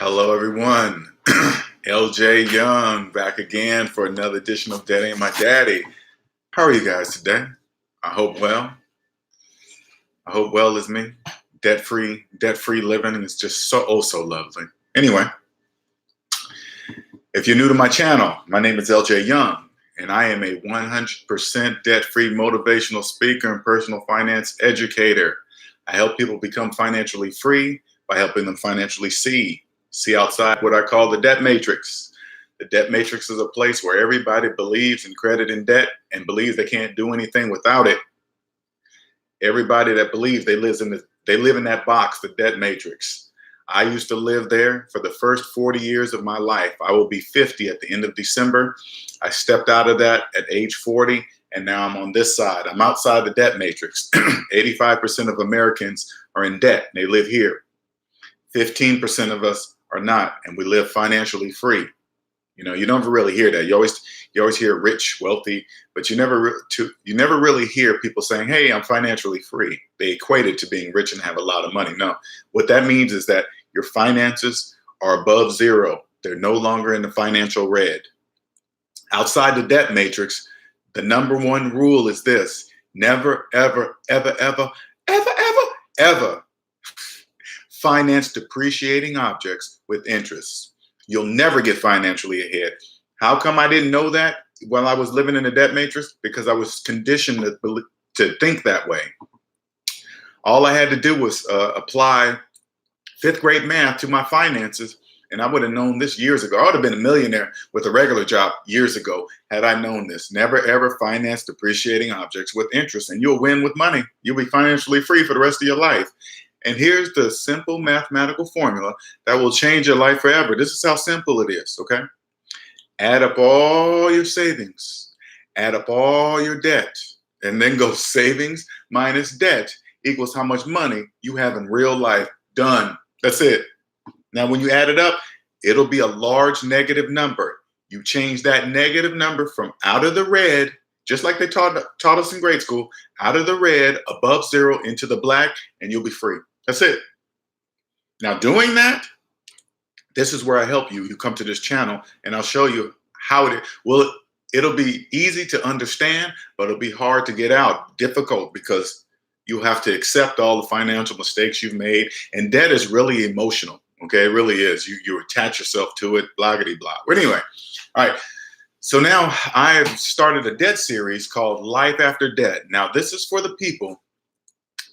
Hello, everyone. LJ Young back again for another edition of Debt Ain't My Daddy. How are you guys today? I hope well. I hope well is me. Debt-free living is just so lovely. Anyway, if you're new to my channel, my name is LJ Young, and I am a 100% debt-free motivational speaker and personal finance educator. I help people become financially free by helping them financially see outside what I call the debt matrix. The debt matrix is a place where everybody believes in credit and debt and believes they can't do anything without it. Everybody that believes they live in that box, the debt matrix. I used to live there for the first 40 years of my life. I will be 50 at the end of December. I stepped out of that at age 40, and now I'm on this side. I'm outside the debt matrix. 85% of Americans are in debt. They live here. 15% of us are not, and we live financially free. You know, you don't really hear that. You always hear rich, wealthy, but you never really hear people saying, "Hey, I'm financially free." They equate it to being rich and have a lot of money. No, what that means is that your finances are above zero. They're no longer in the financial red. Outside the debt matrix, the number one rule is this: never, ever, ever, ever, ever, ever, ever finance depreciating objects with interest. You'll never get financially ahead. How come I didn't know that while I was living in the debt matrix? Because I was conditioned to think that way. All I had to do was apply fifth grade math to my finances, and I would have known this years ago. I would have been a millionaire with a regular job years ago had I known this. Never, ever finance depreciating objects with interest, and you'll win with money. You'll be financially free for the rest of your life. And here's the simple mathematical formula that will change your life forever. This is how simple it is, okay? Add up all your savings, add up all your debt, and then go savings minus debt equals how much money you have in real life. Done. That's it. Now, when you add it up, it'll be a large negative number. You change that negative number from out of the red, just like they taught us in grade school, out of the red, above zero, into the black, and you'll be free. That's it. Now, doing that, this is where I help you. You come to this channel, and I'll show you how it is. Well, it'll be easy to understand, but it'll be hard to get out, difficult, because you have to accept all the financial mistakes you've made. And debt is really emotional, okay? It really is. You attach yourself to it, blah-giddy blah. But anyway, all right. So now I've started a debt series called Life After Debt. Now, this is for the people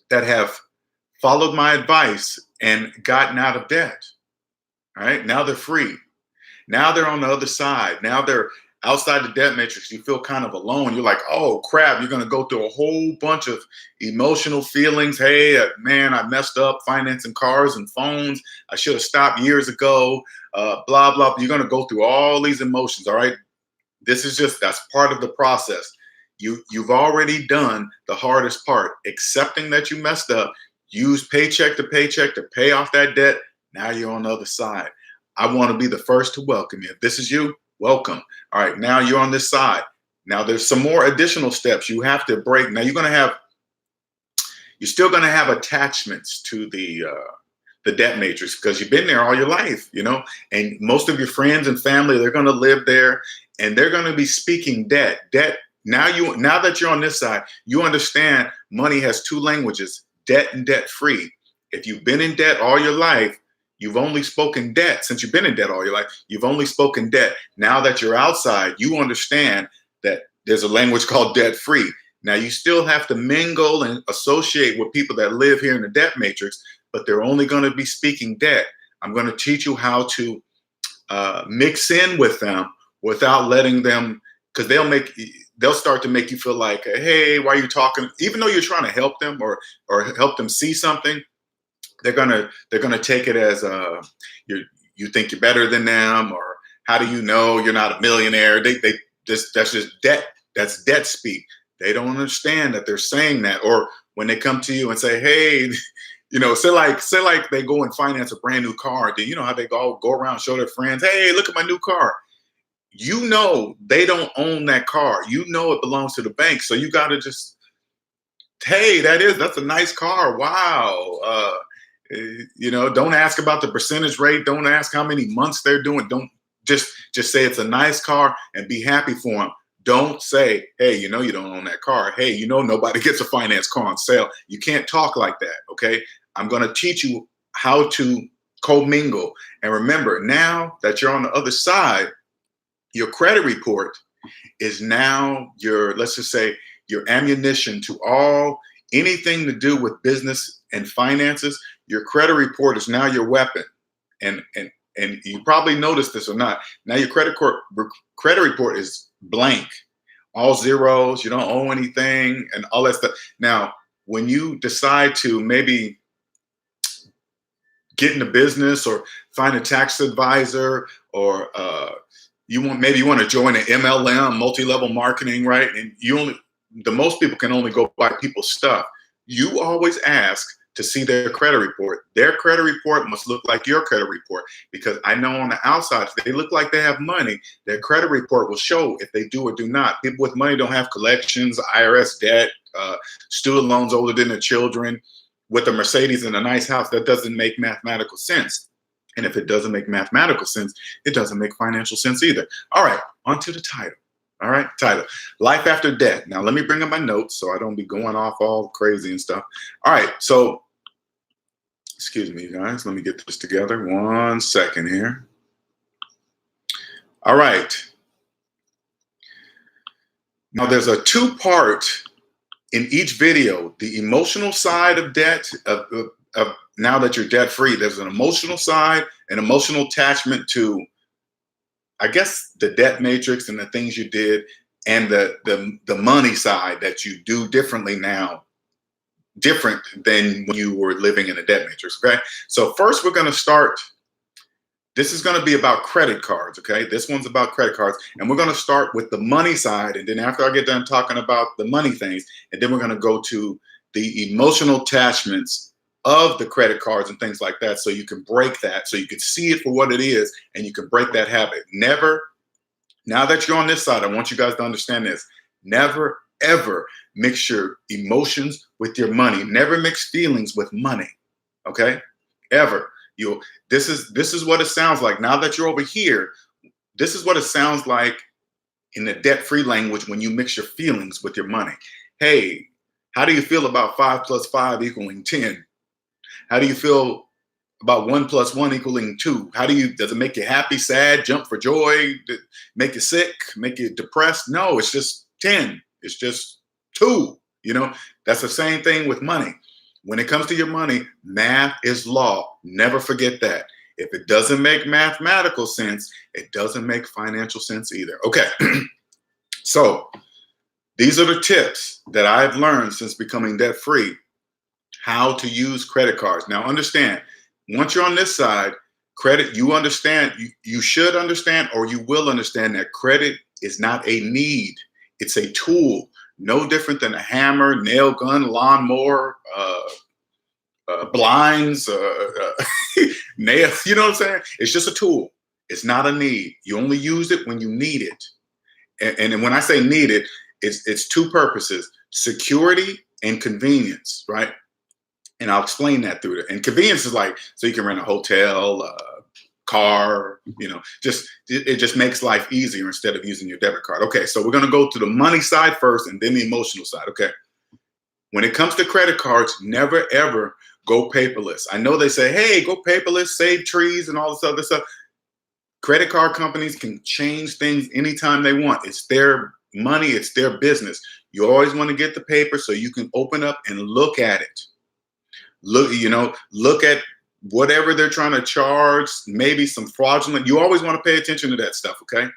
that have followed my advice and gotten out of debt. All right, now they're free. Now they're on the other side. Now they're outside the debt matrix. You feel kind of alone. You're like, oh crap, you're going to go through a whole bunch of emotional feelings. Hey, man, I messed up financing cars and phones. I should have stopped years ago. Blah, blah. You're going to go through all these emotions. All right. That's part of the process. You've already done the hardest part, accepting that you messed up. Use paycheck to pay off that debt. Now you're on the other side. I want to be the first to welcome you. If this is you, welcome. All right, now you're on this side. Now there's some more additional steps you have to break. Now you're still going to have attachments to the debt matrix because you've been there all your life, you know, and most of your friends and family, they're going to live there and they're going to be speaking debt. Now that you're on this side, you understand money has two languages: debt and debt free. If you've been in debt all your life, you've only spoken debt. Since you've been in debt all your life, you've only spoken debt. Now that you're outside, you understand that there's a language called debt free. Now you still have to mingle and associate with people that live here in the debt matrix, but they're only going to be speaking debt. I'm going to teach you how to mix in with them without letting them, because they'll start to make you feel like, hey, why are you talking? Even though you're trying to help them or help them see something, they're gonna take it as you think you're better than them, or how do you know you're not a millionaire? That's just debt. That's debt speak. They don't understand that they're saying that. Or when they come to you and say, hey, you know, say like they go and finance a brand new car. Do you know how they go around and show their friends, hey, look at my new car? You know they don't own that car. You know it belongs to the bank. So you got to just, hey, that's a nice car. Wow. Don't ask about the percentage rate. Don't ask how many months they're doing. Don't just say it's a nice car and be happy for them. Don't say, hey, you don't own that car. Hey, nobody gets a finance car on sale. You can't talk like that, okay? I'm going to teach you how to commingle. And remember, now that you're on the other side, your credit report is now your, let's just say, your ammunition to anything to do with business and finances. Your credit report is now your weapon. And you probably noticed this or not. Now your credit report is blank, all zeros. You don't owe anything and all that stuff. Now, when you decide to maybe get into business or find a tax advisor, or maybe you want to join an MLM, multi-level marketing, right? And the most people can only go buy people's stuff. You always ask to see their credit report. Their credit report must look like your credit report, because I know on the outside, if they look like they have money, their credit report will show if they do or do not. People with money don't have collections, IRS debt, student loans older than their children, with a Mercedes and a nice house. That doesn't make mathematical sense. And if it doesn't make mathematical sense, it doesn't make financial sense either. All right, on to the title. All right, title, Life After Debt. Now, let me bring up my notes so I don't be going off all crazy and stuff. All right, so, excuse me, guys. Let me get this together. 1 second here. All right. Now, there's a two-part in each video. The emotional side of debt, of now that you're debt-free, there's an emotional side, an emotional attachment to, I guess, the debt matrix and the things you did, and the money side that you do differently now, different than when you were living in a debt matrix, okay? So first we're gonna start, this is gonna be about credit cards, okay? This one's about credit cards, and we're gonna start with the money side, and then after I get done talking about the money things, and then we're gonna go to the emotional attachments of the credit cards and things like that, so you can break that, so you can see it for what it is, and you can break that habit. Never, now that you're on this side, I want you guys to understand this. Never, ever mix your emotions with your money. Never mix feelings with money, okay? Ever. This is what it sounds like. Now that you're over here, this is what it sounds like in the debt-free language when you mix your feelings with your money. Hey, how do you feel about 5 + 5 = 10? How do you feel about 1 + 1 = 2? Does it make you happy, sad, jump for joy, make you sick, make you depressed? No, it's just 10. It's just 2. That's the same thing with money. When it comes to your money, math is law. Never forget that. If it doesn't make mathematical sense, it doesn't make financial sense either. Okay. So these are the tips that I've learned since becoming debt-free, how to use credit cards. Now understand, once you're on this side, credit, you understand, you should understand, or you will understand, that credit is not a need. It's a tool, no different than a hammer, nail gun, lawnmower, blinds, nail, you know what I'm saying? It's just a tool. It's not a need. You only use it when you need it. And when I say need it, it's two purposes: security and convenience, right? And I'll explain that through it. And convenience is like, so you can rent a hotel, car, it just makes life easier instead of using your debit card. Okay, so we're gonna go to the money side first and then the emotional side, okay? When it comes to credit cards, never ever go paperless. I know they say, hey, go paperless, save trees and all this other stuff. Credit card companies can change things anytime they want. It's their money, it's their business. You always wanna get the paper so you can open up and look at it. Look at whatever they're trying to charge, maybe some fraudulent. You always want to pay attention to that stuff, okay?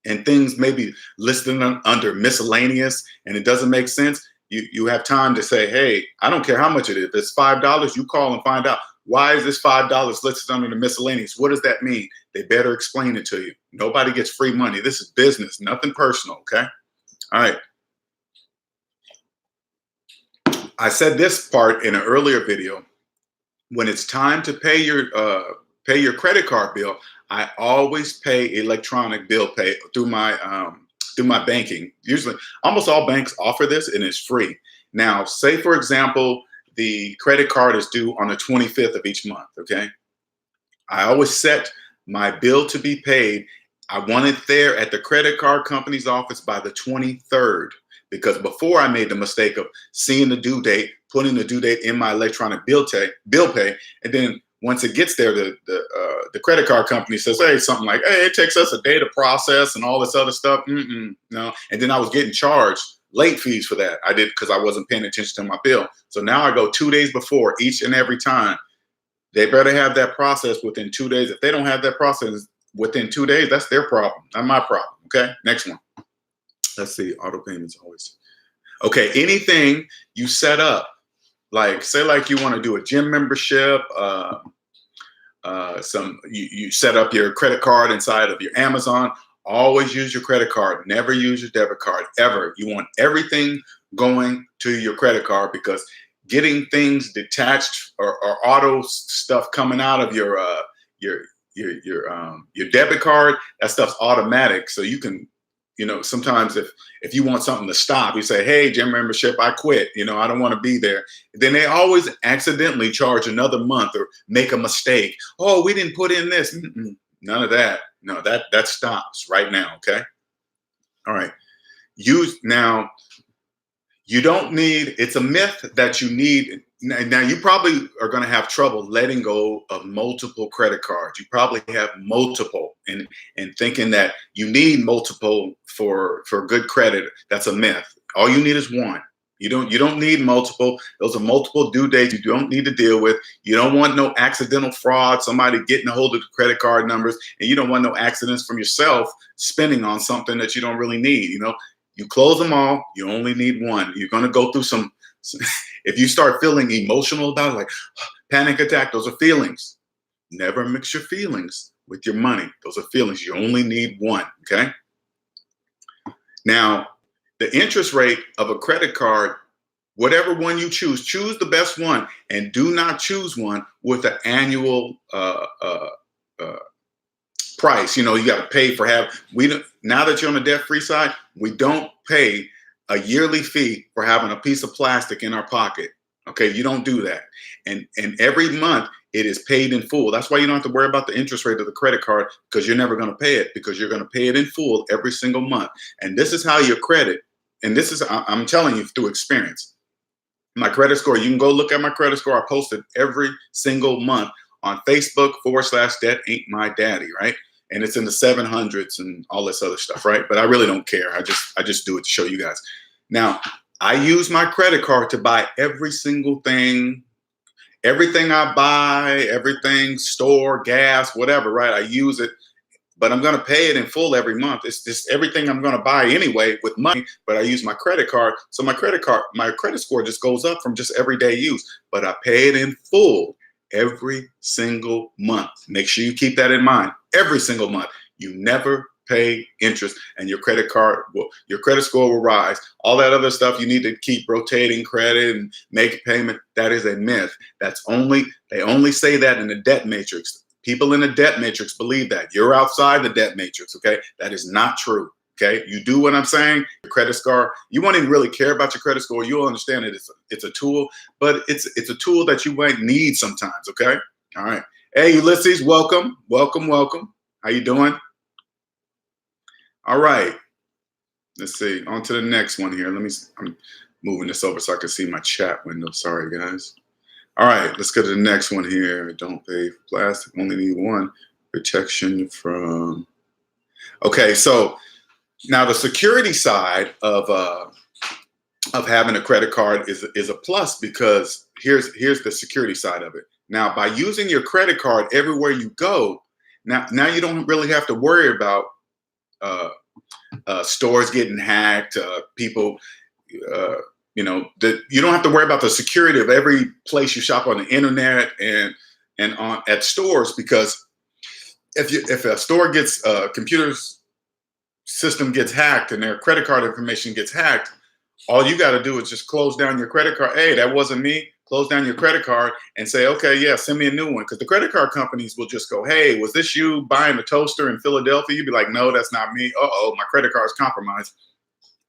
And things maybe listed under miscellaneous and it doesn't make sense. You have time to say, hey, I don't care how much it is. If it's $5, you call and find out, why is this $5 listed under the miscellaneous? What does that mean? They better explain it to you. Nobody gets free money. This is business, nothing personal, okay? All right. I said this part in an earlier video. When it's time to pay your credit card bill, I always pay electronic bill pay through my banking. Usually, almost all banks offer this, and it's free. Now, say for example the credit card is due on the 25th of each month. Okay. I always set my bill to be paid. I want it there at the credit card company's office by the 23rd, because before I made the mistake of seeing the due date, putting the due date in my electronic bill pay, and then once it gets there, the credit card company says, hey, something like, hey, it takes us a day to process and all this other stuff. No. And then I was getting charged late fees for that. I did, because I wasn't paying attention to my bill. So now I go 2 days before each and every time. They better have that process within 2 days. If they don't have that process within 2 days, that's their problem, not my problem. Okay, next one. Let's see, auto payments always. Okay, anything you set up, like say like you want to do a gym membership, you set up your credit card inside of your Amazon. Always use your credit card. Never use your debit card ever. You want everything going to your credit card, because getting things detached or auto stuff coming out of your debit card, that stuff's automatic. So you can, sometimes if you want something to stop, you say, hey, gym membership, I quit. I don't want to be there. Then they always accidentally charge another month or make a mistake. Oh, we didn't put in this. None of that. No, that stops right now. Okay. All right. Now, you don't need, it's a myth that you need. Now, you probably are going to have trouble letting go of multiple credit cards. You probably have multiple, and thinking that you need multiple for good credit. That's a myth. All you need is one. You don't need multiple. Those are multiple due dates you don't need to deal with. You don't want no accidental fraud, somebody getting a hold of the credit card numbers, and you don't want no accidents from yourself spending on something that you don't really need. You close them all. You only need one. You're going to go through some if you start feeling emotional about it, like panic attack, those are feelings. Never mix your feelings with your money. Those are feelings. You only need one. Okay. Now, the interest rate of a credit card, whatever one you choose the best one, and do not choose one with an annual price. You got to pay for now that you're on the debt-free side, we don't pay a yearly fee for having a piece of plastic in our pocket. Okay, you don't do that. And every month it is paid in full. That's why you don't have to worry about the interest rate of the credit card, because you're never going to pay it, because you're going to pay it in full every single month. And this is how your credit, and this is, I'm telling you through experience, my credit score, you can go look at my credit score. I post it every single month on Facebook /DebtAintMyDaddy, right? And it's in the 700s and all this other stuff, right? But I really don't care. I just do it to show you guys. Now, I use my credit card to buy every single thing, everything I buy, everything, store, gas, whatever, right? I use it, but I'm going to pay it in full every month. It's just everything I'm going to buy anyway with money, but I use my credit card. So my credit score just goes up from just everyday use, but I pay it in full every single month. Make sure you keep that in mind. Every single month. You never pay interest, and your credit score will rise. All that other stuff, you need to keep rotating credit and make a payment. That is a myth. They only say that in the debt matrix. People in the debt matrix believe that. You're outside the debt matrix, okay? That is not true. Okay, you do what I'm saying. Your credit score, you won't even really care about your credit score. You'll understand that it's a tool, but it's a tool that you might need sometimes. Okay, all right. Hey, Ulysses, welcome. How you doing? All right. Let's see. On to the next one here. I'm moving this over so I can see my chat window. Sorry, guys. All right, let's go to the next one here. Don't pay for plastic. Only need one. Protection from. Okay, so. Now, the security side of having a credit card is a plus, because here's the security side of it. Now, by using your credit card everywhere you go, now you don't really have to worry about stores getting hacked, people, you don't have to worry about the security of every place you shop on the internet and at stores, because if a store gets computers system gets hacked and their credit card information gets hacked, all you got to do is just close down your credit card. Hey, that wasn't me. Close down your credit card and say, okay, yeah, send me a new one. Because the credit card companies will just go, hey, was this you buying a toaster in Philadelphia? You'd be like, no, that's not me. Uh-oh, my credit card's compromised.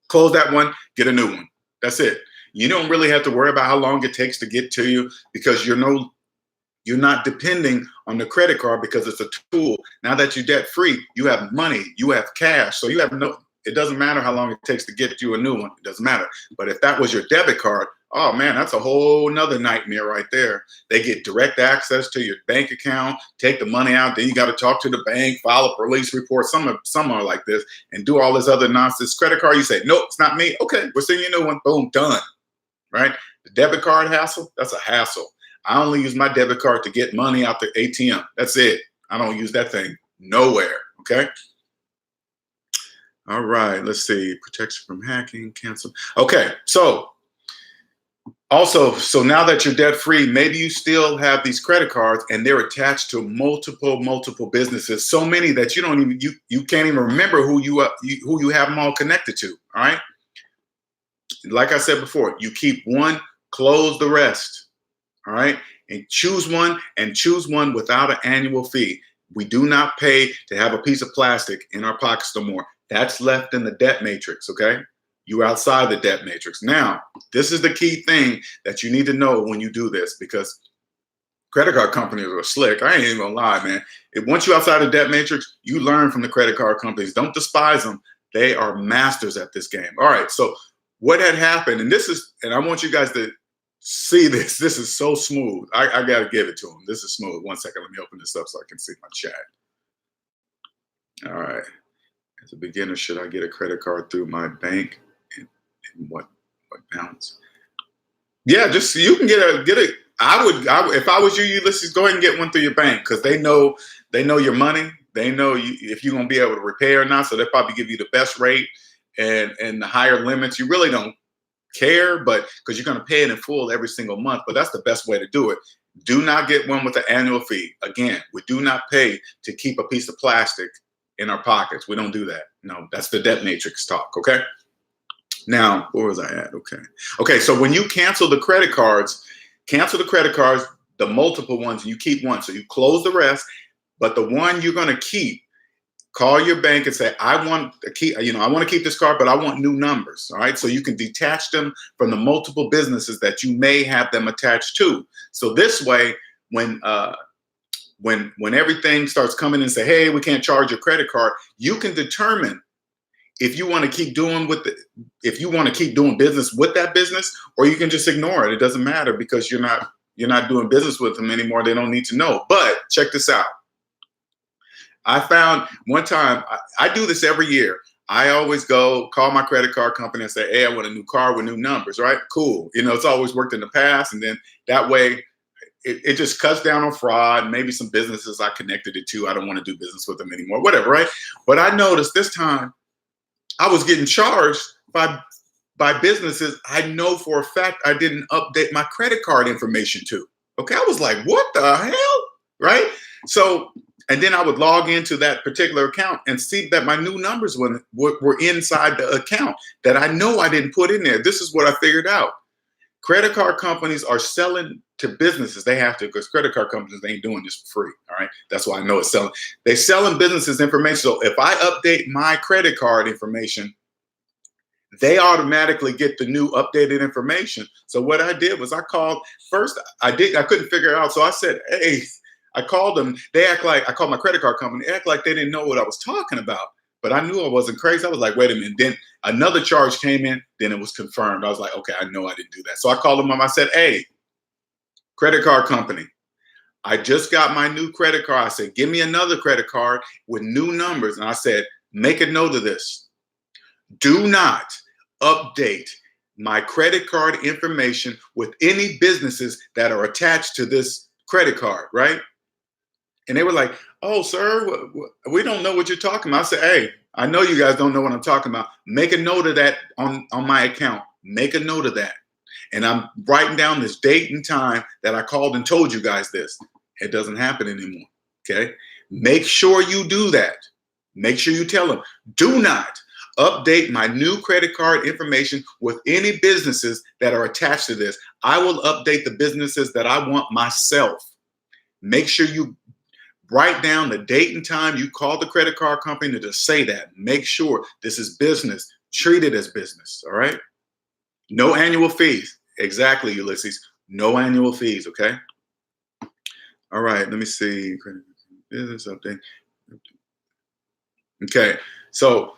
Close that one, get a new one. That's it. You don't really have to worry about how long it takes to get to you because you're not depending on the credit card because it's a tool. Now that you're debt free, you have money, you have cash. So you have it doesn't matter how long it takes to get you a new one. It doesn't matter. But if that was your debit card, oh man, that's a whole nother nightmare right there. They get direct access to your bank account, take the money out, then you got to talk to the bank, file a police report. Some are like this and do all this other nonsense. Credit card, you say, nope, it's not me. Okay, we're sending you a new one. Boom, done. Right? The debit card hassle, that's a hassle. I only use my debit card to get money out the ATM. That's it. I don't use that thing nowhere. Okay. All right. Let's see. Protection from hacking, cancel. Okay. So now that you're debt free, maybe you still have these credit cards and they're attached to multiple businesses. So many that you can't even remember who you have them all connected to. All right. Like I said before, you keep one, close the rest. All right. And choose one without an annual fee. We do not pay to have a piece of plastic in our pockets no more. That's left in the debt matrix. Okay. You're outside the debt matrix. Now, this is the key thing that you need to know when you do this, because credit card companies are slick. I ain't even gonna lie, man. Once you're outside the debt matrix, you learn from the credit card companies. Don't despise them. They are masters at this game. All right. So what had happened, and I want you guys to see this. This is so smooth. I got to give it to him. This is smooth. One second. Let me open this up so I can see my chat. All right. As a beginner, should I get a credit card through my bank? And what balance? Yeah, just you can get a. I would if I was you, let's just go ahead and get one through your bank because they know your money. They know if you're gonna be able to repay or not. So they probably give you the best rate and the higher limits. You really don't care, but because you're going to pay it in full every single month. But that's the best way to do it. Do not get one with an annual fee. Again, we do not pay to keep a piece of plastic in our pockets. We don't do that. No, that's the debt matrix talk. Okay. Now, where was I at? Okay. So when you cancel the credit cards, the multiple ones, and you keep one. So you close the rest, but the one you're going to keep, call your bank and say, I want to keep this card, but I want new numbers. All right. So you can detach them from the multiple businesses that you may have them attached to. So this way, when everything starts coming and say, hey, we can't charge your credit card, you can determine if you want to keep doing business with that business, or you can just ignore it. It doesn't matter because you're not doing business with them anymore. They don't need to know. But check this out. I found one time, I do this every year. I always call my credit card company and say, hey, I want a new car with new numbers, right? Cool. It's always worked in the past. And then that way it just cuts down on fraud. Maybe some businesses I connected it to, I don't want to do business with them anymore, whatever, right? But I noticed this time I was getting charged by businesses I know for a fact I didn't update my credit card information to. Okay, I was like, what the hell, right? So, and then I would log into that particular account and see that my new numbers were inside the account that I know I didn't put in there. This is what I figured out. Credit card companies are selling to businesses. They have to, because credit card companies, they ain't doing this for free. All right. That's why I know it's selling. They're selling businesses information. So if I update my credit card information, they automatically get the new updated information. So what I did was I called first. I couldn't figure it out. So I said, hey, I called them. I called my credit card company. They act like they didn't know what I was talking about. But I knew I wasn't crazy. I was like, wait a minute. Then another charge came in. Then it was confirmed. I was like, okay, I know I didn't do that. So I called them up. I said, hey, credit card company, I just got my new credit card. I said, give me another credit card with new numbers. And I said, make a note of this. Do not update my credit card information with any businesses that are attached to this credit card, right? And they were like, oh, sir, we don't know what you're talking about. I said, hey, I know you guys don't know what I'm talking about. Make a note of that on my account. Make a note of that. And I'm writing down this date and time that I called and told you guys this. It doesn't happen anymore, okay? Make sure you do that. Make sure you tell them, do not update my new credit card information with any businesses that are attached to this. I will update the businesses that I want myself. Make sure you write down the date and time you call the credit card company to say that. Make sure this is business. Treat it as business, all right? No annual fees. Exactly, Ulysses. No annual fees, okay? All right, let me see. Business update. Okay, so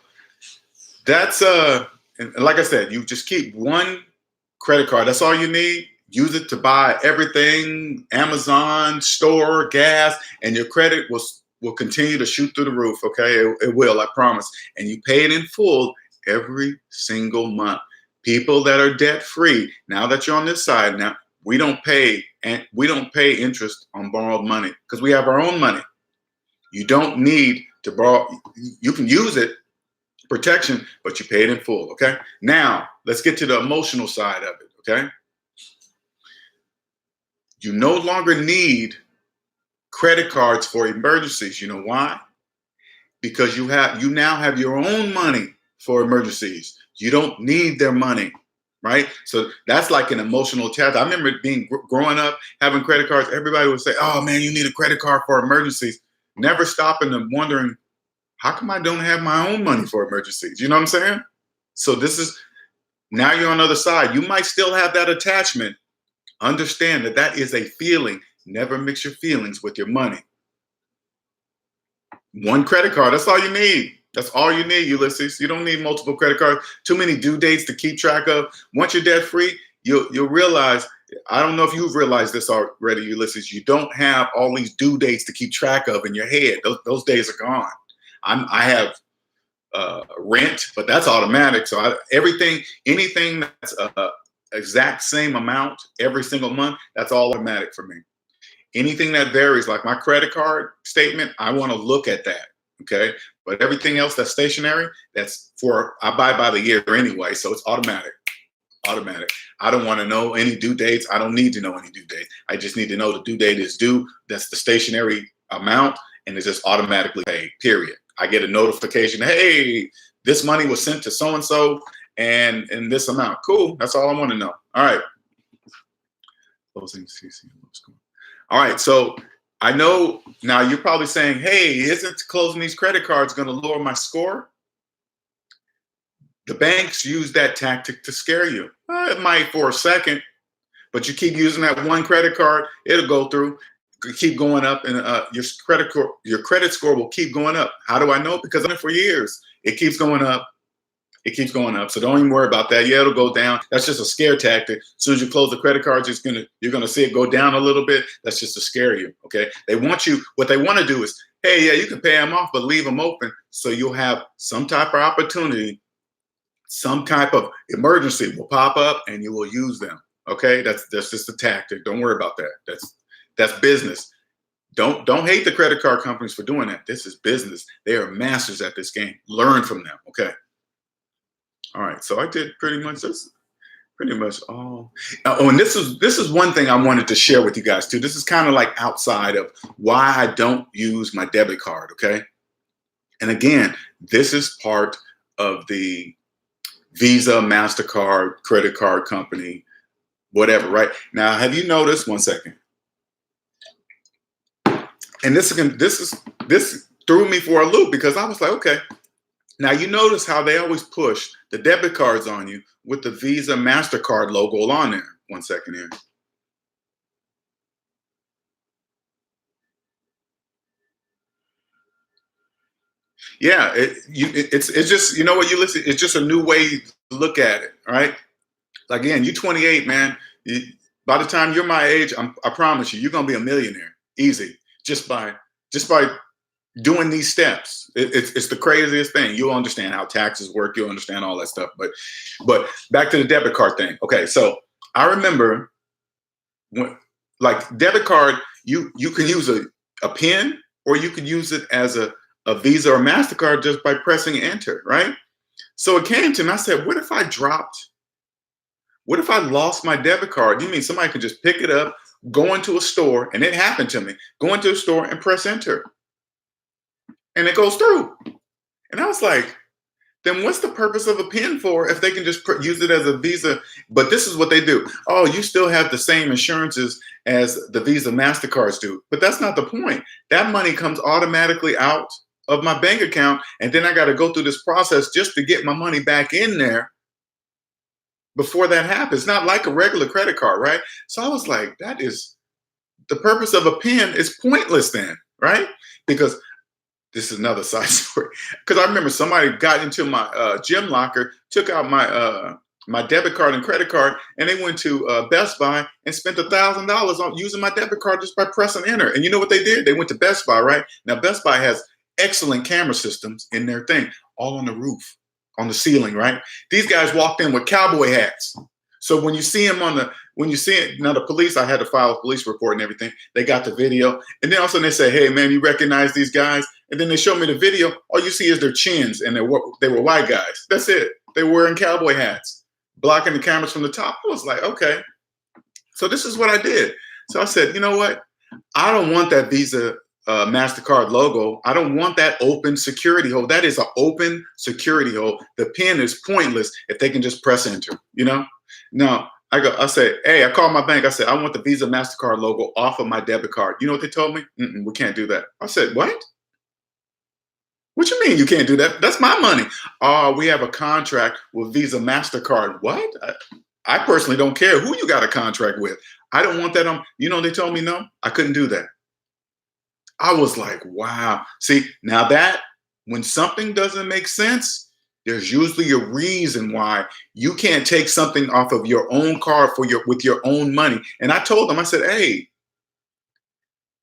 that's and like I said, you just keep one credit card. That's all you need. Use it to buy everything, Amazon, store, gas, and your credit will continue to shoot through the roof. Okay, it will, I promise. And you pay it in full every single month. People that are debt free, now that you're on this side, now we don't pay interest on borrowed money because we have our own money. You don't need to borrow. You can use it protection, but you pay it in full. Okay. Now let's get to the emotional side of it. Okay. You no longer need credit cards for emergencies. You know why? Because you now have your own money for emergencies. You don't need their money, right? So that's like an emotional attachment. I remember growing up having credit cards. Everybody would say, "Oh man, you need a credit card for emergencies." Never stopping and wondering, how come I don't have my own money for emergencies? You know what I'm saying? So this is now you're on the other side. You might still have that attachment. Understand that that is a feeling. Never mix your feelings with your money. One credit card, that's all you need. That's all you need, Ulysses. You don't need multiple credit cards. Too many due dates to keep track of. Once you're debt free, you'll realize, I don't know if you've realized this already, Ulysses, you don't have all these due dates to keep track of in your head. Those days are gone. I have rent, but that's automatic. So anything that's exact same amount every single month, that's all automatic for me. Anything that varies, like my credit card statement, I want to look at that. Okay. But everything else that's stationary, I buy by the year anyway. So it's automatic. Automatic. I don't want to know any due dates. I don't need to know any due date. I just need to know the due date is due. That's the stationary amount. And it's just automatically paid, period. I get a notification. Hey, this money was sent to so-and-so and in this amount. Cool. That's all I want to know. All right. Closing CC. All right, so I know now you're probably saying, hey, isn't closing these credit cards going to lower my score? The banks use that tactic to scare you. It might for a second, but you keep using that one credit card, it'll go through, keep going up, and your credit score will keep going up. How do I know? Because I've done it for years. It keeps going up. It keeps going up. So don't even worry about that. Yeah, it'll go down. That's just a scare tactic. As soon as you close the credit cards, you're gonna see it go down a little bit. That's just to scare you. Okay. What they want to do is, hey, yeah, you can pay them off, but leave them open. So you'll have some type of opportunity, some type of emergency will pop up and you will use them. Okay. That's just a tactic. Don't worry about that. That's business. Don't hate the credit card companies for doing that. This is business. They are masters at this game. Learn from them. Okay. All right, so I did pretty much all. Oh, and this is one thing I wanted to share with you guys too. This is kind of like outside of why I don't use my debit card, okay? And again, this is part of the Visa, MasterCard, credit card company, whatever, right? Now, have you noticed, one second, and this threw me for a loop because I was like, okay, now you notice how they always push the debit cards on you with the Visa MasterCard logo on there. One second here. Yeah, it's just, you know what, you listen, it's just a new way to look at it, all right? Again, you're 28, man. By the time you're my age, I promise you're gonna be a millionaire, easy, just by doing these steps. It's the craziest thing. You'll understand how taxes work. You'll understand all that stuff. But back to the debit card thing. Okay, so I remember when, like, debit card, you can use a PIN or you could use it as a Visa or MasterCard just by pressing enter, right? So it came to me. I said, what if I lost my debit card? You mean somebody could just pick it up, go into a store, and it happened to me. Go into a store and press enter. And it goes through. And I was like, then what's the purpose of a PIN for if they can just use it as a Visa? But this is what they do. Oh, you still have the same insurances as the Visa MasterCards do. But that's not the point. That money comes automatically out of my bank account. And then I got to go through this process just to get my money back in there. before that happened. It's not like a regular credit card, right? So I was like, that is the purpose of a PIN is pointless then, right? Because this is another side story. Because I remember somebody got into my gym locker, took out my debit card and credit card, and they went to Best Buy and spent $1,000 on using my debit card just by pressing enter. And you know what they did? They went to Best Buy, right? Now Best Buy has excellent camera systems in their thing, all on the roof, on the ceiling, right? These guys walked in with cowboy hats. So when you see them when you see it, now the police, I had to file a police report and everything. They got the video, and then all of a sudden they say, "Hey man, you recognize these guys?" And then they show me the video. All you see is their chins, and they were white guys. That's it. They were wearing cowboy hats, blocking the cameras from the top. I was like, okay. So this is what I did. So I said, you know what? I don't want that Visa MasterCard logo. I don't want that open security hole. That is an open security hole. The PIN is pointless if they can just press enter, you know? No, I said, hey, I called my bank. I said, I want the Visa MasterCard logo off of my debit card. You know what they told me? We can't do that. I said, what? What you mean you can't do that? That's my money. Oh, we have a contract with Visa MasterCard. What? I personally don't care who you got a contract with. I don't want that on. You know, they told me no, I couldn't do that. I was like, wow. See, now that when something doesn't make sense, there's usually a reason why you can't take something off of your own card with your own money. And I told them, I said, hey,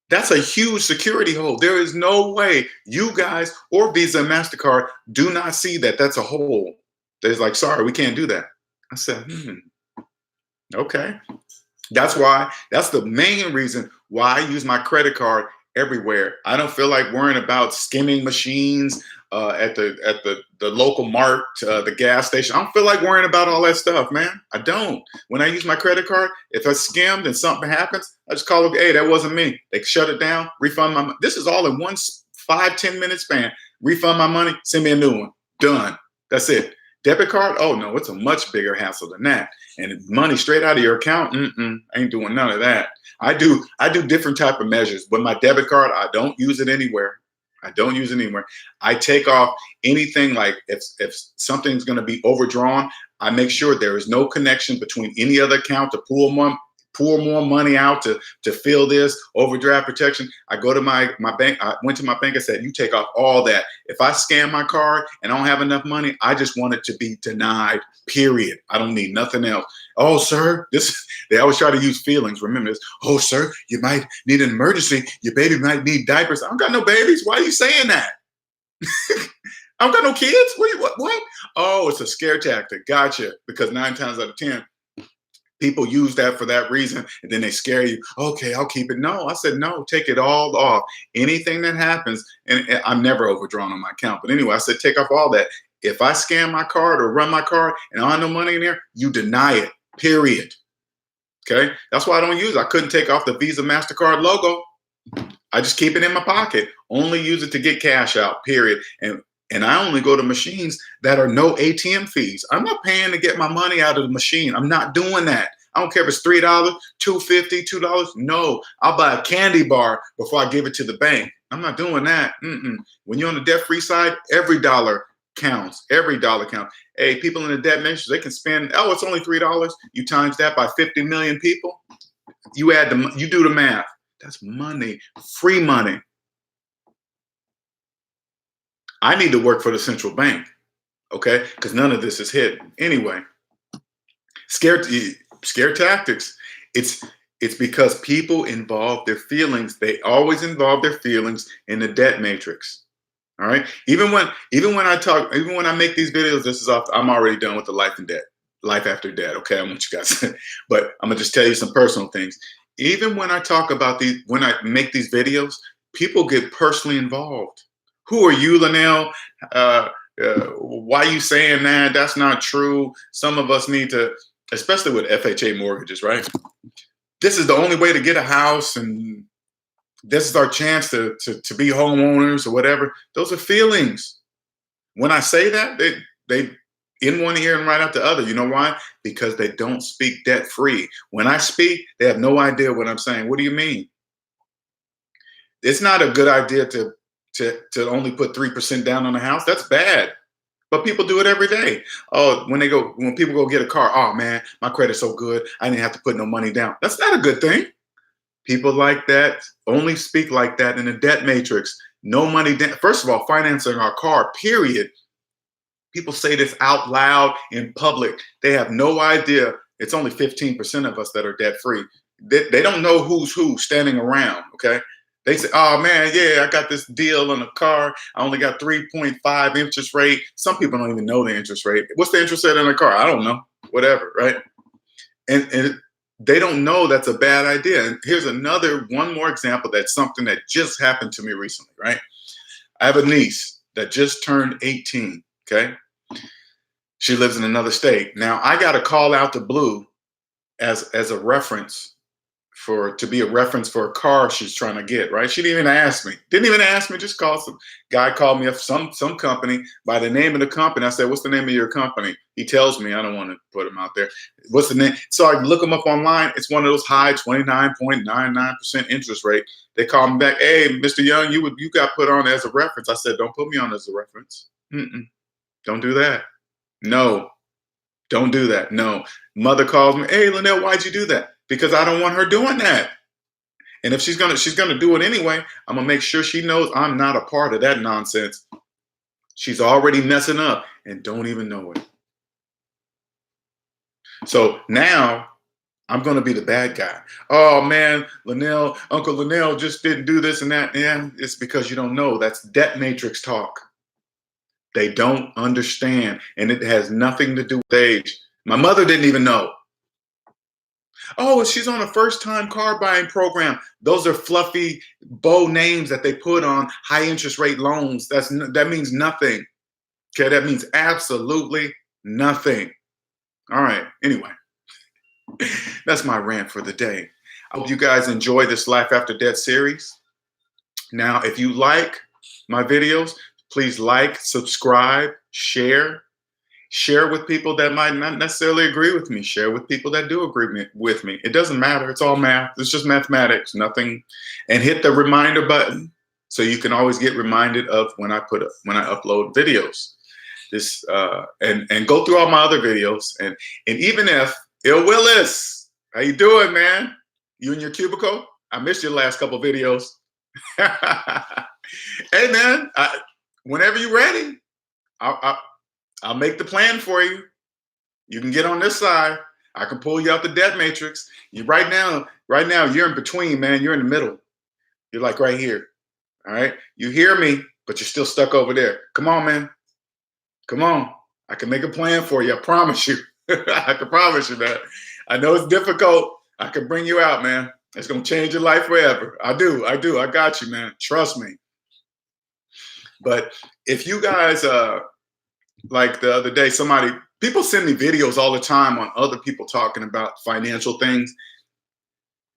that's a huge security hole. There is no way you guys or Visa and MasterCard do not see that. That's a hole. They're like, sorry, we can't do that. I said, okay. That's the main reason why I use my credit card everywhere. I don't feel like worrying about skimming machines at the local mart, the gas station. I don't feel like worrying about all that stuff, man. I don't. When I use my credit card, if I skimmed and something happens, I just call them, hey, that wasn't me. They shut it down, refund my money. This is all in one 5-10 minute span. Refund my money, send me a new one. Done. That's it. Debit card? Oh no, it's a much bigger hassle than that. And money straight out of your account? I ain't doing none of that. I do different type of measures. But my debit card, I don't use it anywhere. I don't use it anywhere. I take off anything like if something's going to be overdrawn, I make sure there is no connection between any other account to pull more money out to fill this overdraft protection. I go to my bank. I went to my bank. I said, you take off all that. If I scan my card and I don't have enough money, I just want it to be denied, period. I don't need nothing else. Oh, sir, they always try to use feelings. Remember this. Oh, sir, you might need an emergency. Your baby might need diapers. I don't got no babies. Why are you saying that? I don't got no kids. What? Oh, it's a scare tactic. Gotcha. Because 9 times out of 10, people use that for that reason, and then they scare you. Okay, I'll keep it. No, I said, no, take it all off. Anything that happens, and I'm never overdrawn on my account. But anyway, I said, take off all that. If I scan my card or run my card and I have no money in there, you deny it, period. Okay, that's why I don't use it. I couldn't take off the Visa MasterCard logo. I just keep it in my pocket. Only use it to get cash out, period. And I only go to machines that are no ATM fees. I'm not paying to get my money out of the machine. I'm not doing that. I don't care if it's $3, $2.50, $2. No, I'll buy a candy bar before I give it to the bank. I'm not doing that. When you're on the debt-free side, every dollar counts. Every dollar counts. Hey, people in the debt matrix, they can spend, oh, it's only $3. You times that by 50 million people. You do the math. That's money, free money. I need to work for the central bank, okay? Because none of this is hidden. Anyway, scare tactics. It's because people involve their feelings. They always involve their feelings in the debt matrix. All right. Even when I make these videos, I'm already done with the life after debt. Okay, I want you guys, but I'm gonna just tell you some personal things. Even when I talk about when I make these videos, people get personally involved. Who are you, Linnell? Why are you saying that? That's not true. Some of us need to, especially with FHA mortgages, right? This is the only way to get a house, and this is our chance to be homeowners or whatever. Those are feelings. When I say that, they in one ear and right out the other. You know why? Because they don't speak debt free. When I speak, they have no idea what I'm saying. What do you mean? It's not a good idea to only put 3% down on a house. That's bad. But people do it every day. Oh, when people go get a car, oh man, my credit's so good, I didn't have to put no money down. That's not a good thing. People like that only speak like that in a debt matrix. No money down. First of all, financing our car, period. People say this out loud in public. They have no idea. It's only 15% of us that are debt free. They don't know who's who standing around. Okay. They say, oh man, yeah, I got this deal on a car. I only got 3.5 interest rate. Some people don't even know the interest rate. What's the interest rate on a car? I don't know. Whatever, right? And they don't know that's a bad idea. And here's one more example. That's something that just happened to me recently, right? I have a niece that just turned 18. Okay. She lives in another state. Now I got a call out the blue as a reference to be a reference for a car she's trying to get, right? She didn't even ask me. Just called some guy called me up, some company by the name of the company. I said, what's the name of your company? He tells me, I don't want to put him out there. What's the name? So I look him up online. It's one of those high 29.99% interest rate. They call me back, hey, Mr. Young, you got put on as a reference. I said, don't put me on as a reference. Don't do that. No, don't do that. No. Mother calls me, hey, Lynell, why'd you do that? Because I don't want her doing that. And if she's gonna do it anyway, I'm gonna make sure she knows I'm not a part of that nonsense. She's already messing up and don't even know it. So now I'm gonna be the bad guy. Oh man, Uncle Linnell just didn't do this and that. Yeah, it's because you don't know. That's debt matrix talk. They don't understand, and it has nothing to do with age. My mother didn't even know. Oh, she's on a first-time car buying program. Those are fluffy bow names that they put on high interest rate loans. That means nothing. Okay, that means absolutely nothing. All right. Anyway, that's my rant for the day. I hope you guys enjoy this Life After Debt series. Now, if you like my videos, please like, subscribe, share. Share with people that might not necessarily agree with me. Share with people that do agree with me. It doesn't matter. It's all math. It's just mathematics, nothing. And hit the reminder button so you can always get reminded of when I upload videos. And go through all my other videos. And even if Ill Willis, how you doing, man? You in your cubicle? I missed your last couple videos. Hey, man, whenever you're ready, I'll make the plan for you. You can get on this side. I can pull you out the debt matrix. Right now, you're in between, man. You're in the middle. You're like right here. All right. You hear me, but you're still stuck over there. Come on, man. Come on. I can make a plan for you. I promise you. I can promise you that. I know it's difficult. I can bring you out, man. It's going to change your life forever. I do. I got you, man. Trust me. But if you guys, like the other day, people send me videos all the time on other people talking about financial things.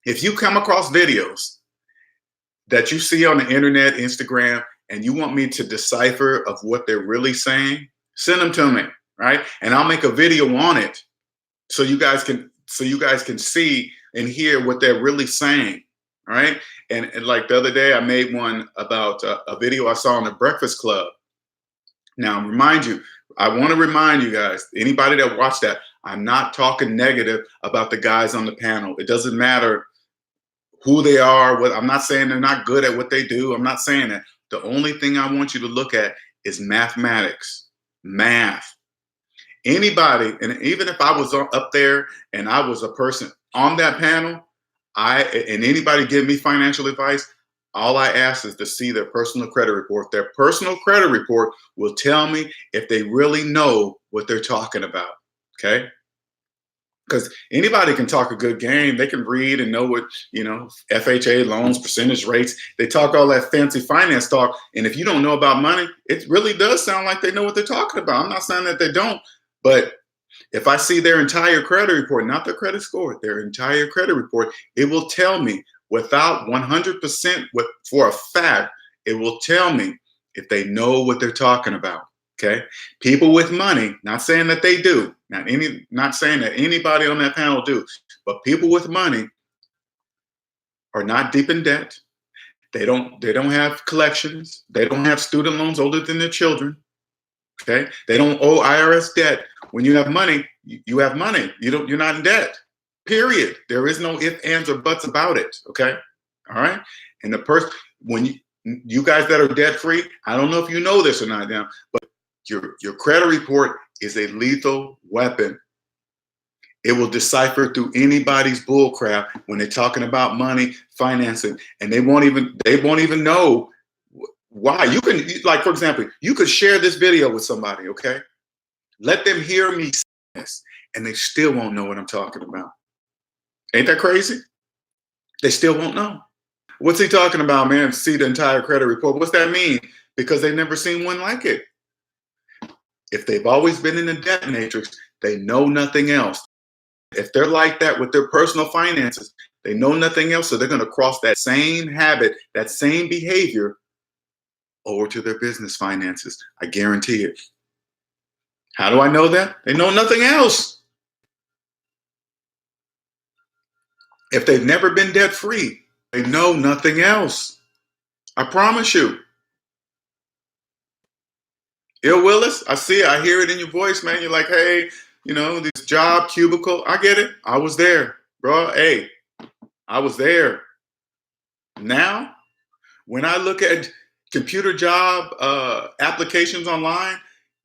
If you come across videos that you see on the internet, Instagram, and you want me to decipher of what they're really saying, send them to me, right? And I'll make a video on it so you guys can see and hear what they're really saying, right? And like the other day, I made one about a video I saw on the Breakfast Club. Now, I want to remind you guys, anybody that watched that, I'm not talking negative about the guys on the panel. It doesn't matter who they are. I'm not saying they're not good at what they do. I'm not saying that. The only thing I want you to look at is mathematics, math. Anybody, and even if I was up there and I was a person on that panel, and anybody give me financial advice, all I ask is to see their personal credit report. Their personal credit report will tell me if they really know what they're talking about, okay? Because anybody can talk a good game. They can read and know what, FHA loans, percentage rates. They talk all that fancy finance talk. And if you don't know about money, it really does sound like they know what they're talking about. I'm not saying that they don't, but if I see their entire credit report, not their credit score, their entire credit report, it will tell me without 100% for a fact, it will tell me if they know what they're talking about. Okay. People with money, not saying that they do, not saying that anybody on that panel do, but people with money are not deep in debt. They don't have collections. They don't have student loans older than their children. Okay, they don't owe IRS debt. When you have money, you have money. You're not in debt. Period. There is no ifs, ands, or buts about it. Okay, all right. And the person, when you guys that are debt free, I don't know if you know this or not now, but your credit report is a lethal weapon. It will decipher through anybody's bull crap when they're talking about money, financing, and they won't even know why. You can, like, for example, you could share this video with somebody, okay? Let them hear me say this, and they still won't know what I'm talking about. Ain't that crazy? They still won't know. What's he talking about, man? See the entire credit report. What's that mean? Because they've never seen one like it. If they've always been in the debt matrix, they know nothing else. If they're like that with their personal finances, they know nothing else. So they're going to cross that same habit, that same behavior over to their business finances. I guarantee it. How do I know that? They know nothing else. If they've never been debt free, they know nothing else. I promise you. Ill Willis, I see it. I hear it in your voice, man. You're like, hey, this job cubicle. I get it. I was there, bro. Hey, I was there. Now, when I look at computer job applications online,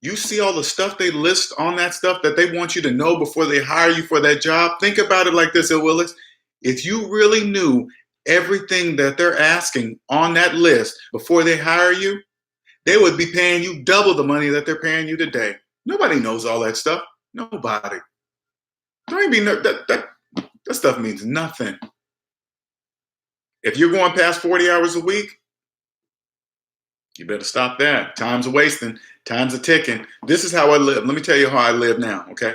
you see all the stuff they list on that stuff that they want you to know before they hire you for that job. Think about it like this, Ill Willis. If you really knew everything that they're asking on that list before they hire you, they would be paying you double the money that they're paying you today. Nobody knows all that stuff. Nobody. That stuff means nothing. If you're going past 40 hours a week, you better stop that. Time's a wasting. Time's a ticking. This is how I live. Let me tell you how I live now, okay?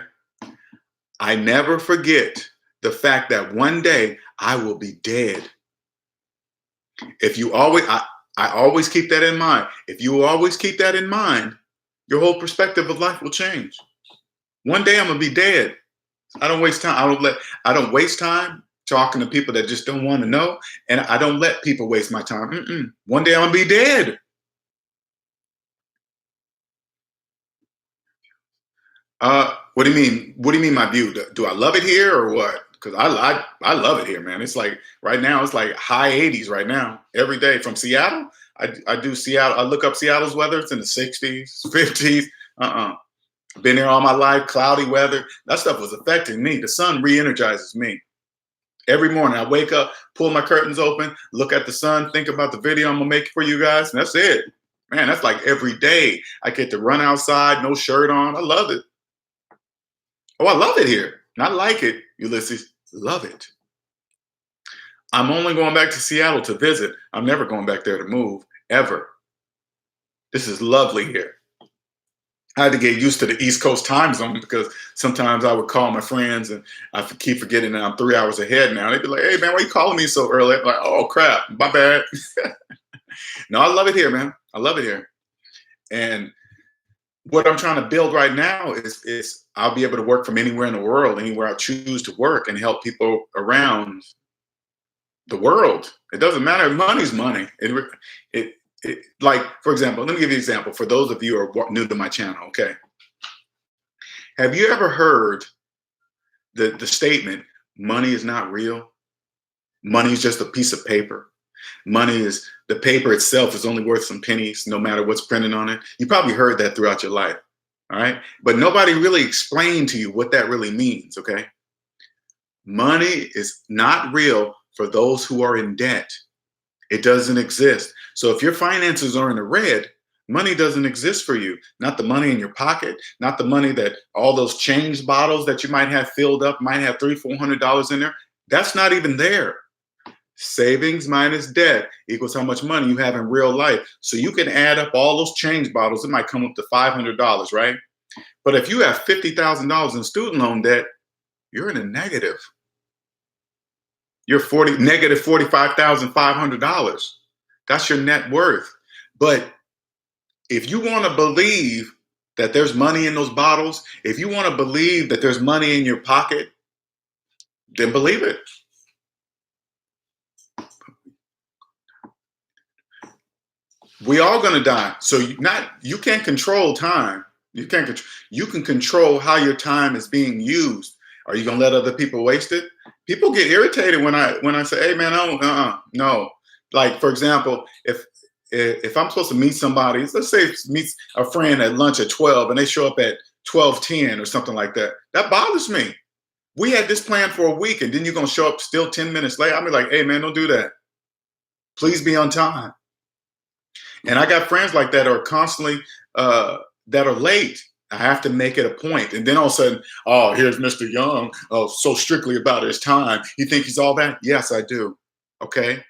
I never forget the fact that one day I will be dead. I always keep that in mind. If you always keep that in mind, your whole perspective of life will change. One day I'm gonna be dead. I don't waste time. I don't waste time talking to people that just don't want to know, and I don't let people waste my time. One day I'm gonna be dead. What do you mean? What do you mean my view? Do I love it here or what? Because I love it here, man. It's like right now, it's like high 80s right now. Every day from Seattle. I do Seattle. I look up Seattle's weather. It's in the 60s, 50s. Been there all my life. Cloudy weather. That stuff was affecting me. The sun re-energizes me. Every morning I wake up, pull my curtains open, look at the sun, think about the video I'm gonna make for you guys, and that's it. Man, that's like every day. I get to run outside, no shirt on. I love it. Oh, I love it here. Not like it, Ulysses. Love it. I'm only going back to Seattle to visit. I'm never going back there to move, ever. This is lovely here. I had to get used to the East Coast time zone because sometimes I would call my friends and I keep forgetting that I'm 3 hours ahead now. They'd be like, hey, man, why are you calling me so early? I'm like, oh, crap, my bad. No, I love it here, man. I love it here. And what I'm trying to build right now is I'll be able to work from anywhere in the world, anywhere I choose to work, and help people around the world. It doesn't matter. Money's money. Like, for example, let me give you an example for those of you who are new to my channel, okay? Have you ever heard the statement, money is not real? Money is just a piece of paper. Money is, the paper itself is only worth some pennies, no matter what's printed on it. You probably heard that throughout your life, all right? But nobody really explained to you what that really means, okay? Money is not real for those who are in debt. It doesn't exist. So if your finances are in the red, money doesn't exist for you. Not the money in your pocket, not the money that all those change bottles that you might have filled up, might have $300-400 in there. That's not even there. Savings minus debt equals how much money you have in real life. So you can add up all those change bottles. It might come up to $500, right? But if you have $50,000 in student loan debt, you're in a negative. You're negative $45,500. That's your net worth. But if you want to believe that there's money in those bottles, if you want to believe that there's money in your pocket, then believe it. We all gonna die. So you can't control time, You can't control. You can control how your time is being used. Are you gonna let other people waste it? People get irritated when I say, "Hey, man, I don't, no." Like for example, if I'm supposed to meet somebody, let's say meet a friend at lunch at 12, and they show up at 12:10 or something like that. That bothers me. We had this plan for a week, and then you're gonna show up still 10 minutes late. I'll be like, "Hey, man, don't do that. Please be on time." And I got friends like that are constantly that are late. I have to make it a point. And then all of a sudden, oh, here's Mr. Young, oh, so strictly about his time. You think he's all that? Yes, I do. Okay.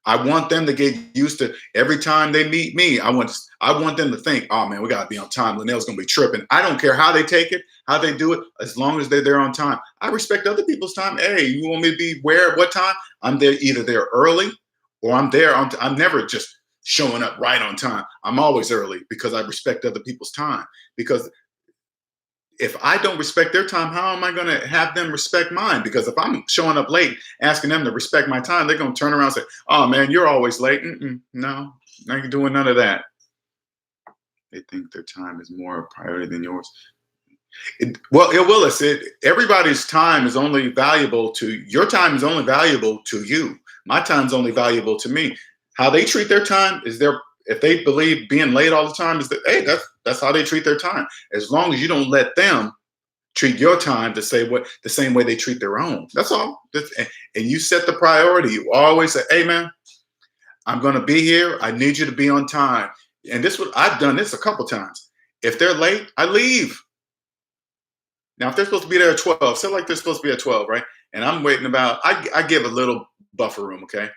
I want them to get used to every time they meet me. I want them to think, oh man, we gotta be on time. Linnell's gonna be tripping. I don't care how they take it, how they do it, as long as they're there on time. I respect other people's time. Hey, you want me to be where at what time? I'm there either there early or I'm there. I'm never just showing up right on time. I'm always early because I respect other people's time. Because if I don't respect their time, how am I going to have them respect mine? Because if I'm showing up late, asking them to respect my time, they're going to turn around and say, "Oh man, you're always late." No, I ain't doing none of that. They think their time is more a priority than yours. Willis, everybody's time is only valuable to your time is only valuable to you. My time's only valuable to me. How they treat their time is their if they believe being late all the time is that hey, that's how they treat their time. As long as you don't let them treat your time the same way they treat their own. That's all. And you set the priority. You always say, "Hey man, I'm gonna be here. I need you to be on time." And I've done this a couple times. If they're late, I leave. Now, if they're supposed to be there at 12, say like they're supposed to be at 12, right? And I'm waiting I give a little buffer room, okay?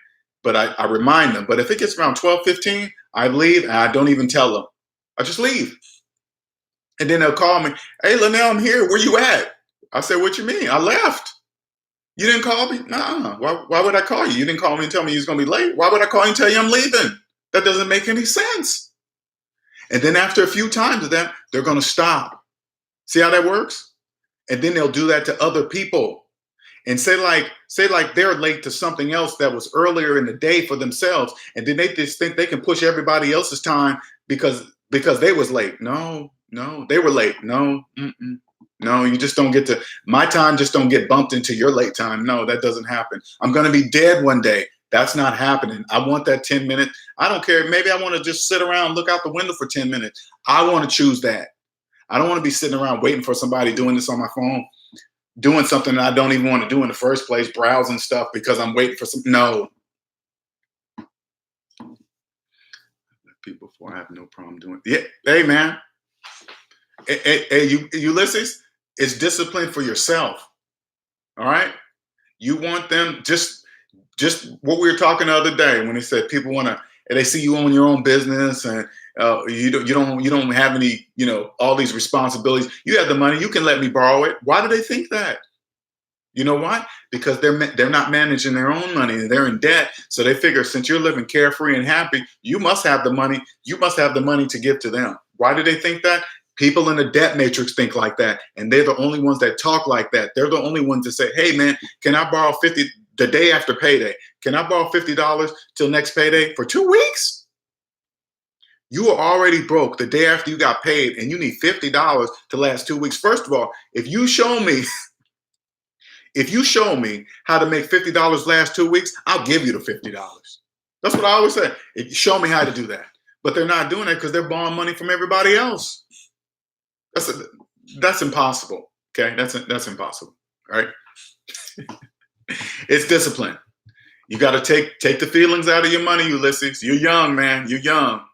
But I remind them. But if it gets around 12:15, I leave and I don't even tell them. I just leave. And then they'll call me, "Hey, Linnell, I'm here. Where you at?" I said, "What you mean? I left. You didn't call me?" "No. Why would I call you? You didn't call me and tell me you was going to be late. Why would I call you and tell you I'm leaving? That doesn't make any sense." And then after a few times of that, they're going to stop. See how that works? And then they'll do that to other people and say like they're late to something else that was earlier in the day for themselves, and then they just think they can push everybody else's time because they was late. No, they were late. No, no, you just don't get to my time. Just don't get bumped into your late time. No, that doesn't happen. I'm going to be dead one day. That's not happening. I want that 10 minutes. I don't care. Maybe I want to just sit around, look out the window for 10 minutes. I want to choose that. I don't want to be sitting around waiting for somebody doing this on my phone, doing something that I don't even want to do in the first place, browsing stuff because I'm waiting for some. No. People before I have no problem doing it. Yeah. Hey, man. Hey, Ulysses, it's discipline for yourself. All right. You want them just what we were talking the other day when they said people want to, they see you own your own business and you don't have any, all these responsibilities. You have the money. You can let me borrow it. Why do they think that? You know why? Because they're not managing their own money and they're in debt. So they figure since you're living carefree and happy, you must have the money. You must have the money to give to them. Why do they think that? People in the debt matrix think like that. And they're the only ones that talk like that. They're the only ones that say, "Hey man, can I borrow 50 the day after payday? Can I borrow $50 till next payday for 2 weeks?" You are already broke the day after you got paid and you need $50 to last 2 weeks. First of all, if you show me how to make $50 last 2 weeks, I'll give you the $50. That's what I always say. If you show me how to do that. But they're not doing it because they're borrowing money from everybody else. That's impossible. Okay, that's impossible. All right. It's discipline. You got to take the feelings out of your money, Ulysses. You're young, man. You're young.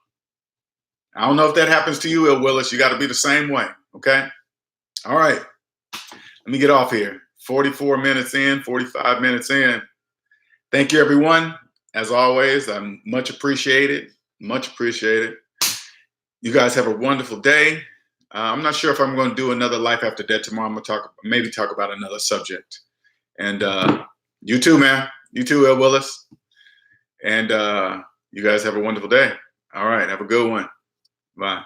I don't know if that happens to you, Willis. You got to be the same way. Okay. All right. Let me get off here. 44 minutes in, 45 minutes in. Thank you, everyone. As always, I'm much appreciated. Much appreciated. You guys have a wonderful day. I'm not sure if I'm going to do another Life After Debt tomorrow. I'm going to maybe talk about another subject. And you too, man. You too, Willis. And you guys have a wonderful day. All right. Have a good one. Bye.